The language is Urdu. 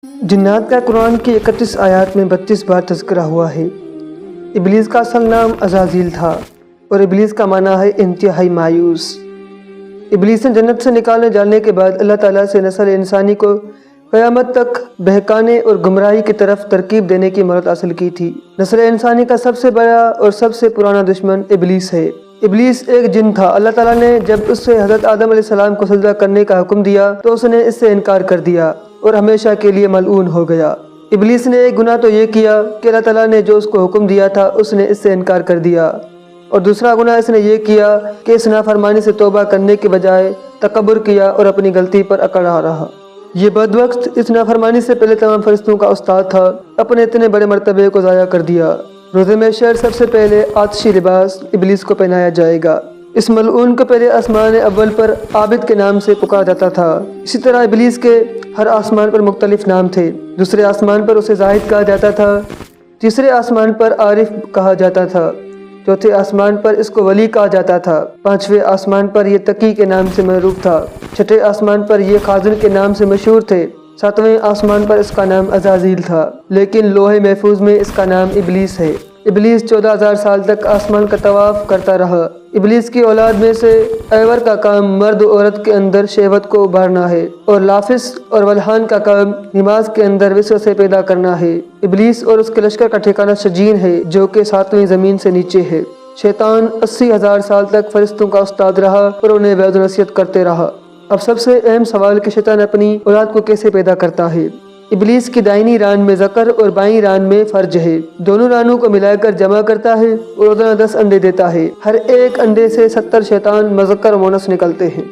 جنات کا قرآن کی 31 آیات میں 32 بار تذکرہ ہوا ہے۔ ابلیس کا اصل نام عزازیل تھا اور ابلیس کا معنی ہے انتہائی مایوس۔ ابلیس نے جنت سے نکالے جانے کے بعد اللہ تعالیٰ سے نسل انسانی کو قیامت تک بہکانے اور گمراہی کی طرف ترغیب دینے کی مہارت حاصل کی تھی۔ نسل انسانی کا سب سے بڑا اور سب سے پرانا دشمن ابلیس ہے۔ ابلیس ایک جن تھا۔ اللہ تعالیٰ نے جب اس سے حضرت آدم علیہ السلام کو سجدہ کرنے کا حکم دیا تو اس نے اس سے انکار کر دیا اور ہمیشہ کے لیے ملعون ہو گیا۔ ابلیس نے ایک گناہ تو یہ کیا کہ اللہ تعالیٰ نے جو اس کو حکم دیا تھا اس نے اس سے انکار کر دیا، اور دوسرا گناہ اس نے یہ کیا کہ اس نافرمانی سے توبہ کرنے کے بجائے تکبر کیا اور اپنی غلطی پر اکڑا رہا۔ یہ بدبخت اس نافرمانی سے پہلے تمام فرشتوں کا استاد تھا، اپنے اتنے بڑے مرتبے کو ضائع کر دیا۔ روز محشر سب سے پہلے آتشی لباس ابلیس کو پہنایا جائے گا۔ اس ملعون کو پہلے آسمان اول پر عابد کے نام سے پکارا جاتا تھا۔ اسی طرح ابلیس کے ہر آسمان پر مختلف نام تھے۔ دوسرے آسمان پر اسے زاہد کہا جاتا تھا، تیسرے آسمان پر عارف کہا جاتا تھا، چوتھے آسمان پر اس کو ولی کہا جاتا تھا، پانچویں آسمان پر یہ تقی کے نام سے معروف تھا، چھٹے آسمان پر یہ خازن کے نام سے مشہور تھے، ساتویں آسمان پر اس کا نام عزازیل تھا، لیکن لوح محفوظ میں اس کا نام ابلیس ہے۔ ابلیس 14,000 سال تک آسمان کا طواف کرتا رہا۔ ابلیس کی اولاد میں سے ایور کا کام مرد و عورت کے اندر شہوت کو ابھارنا ہے، اور لافس اور ولحان کا کام نماز کے اندر وسوسے پیدا کرنا ہے۔ ابلیس اور اس کے لشکر کا ٹھکانہ شجین ہے جو کہ 7ویں زمین سے نیچے ہے۔ شیطان 80,000 سال تک فرشتوں کا استاد رہا اور انہیں وعظ و نصیحت کرتے رہا۔ اب سب سے اہم سوال کہ شیطان اپنی اولاد کو کیسے پیدا کرتا ہے؟ ابلیس کی دائنی ران میں ذکر اور بائیں ران میں فرج ہے۔ دونوں رانوں کو ملا کر جمع کرتا ہے اور روزانہ 10 انڈے دیتا ہے۔ ہر ایک انڈے سے 70 شیطان مذکر و مؤنث نکلتے ہیں۔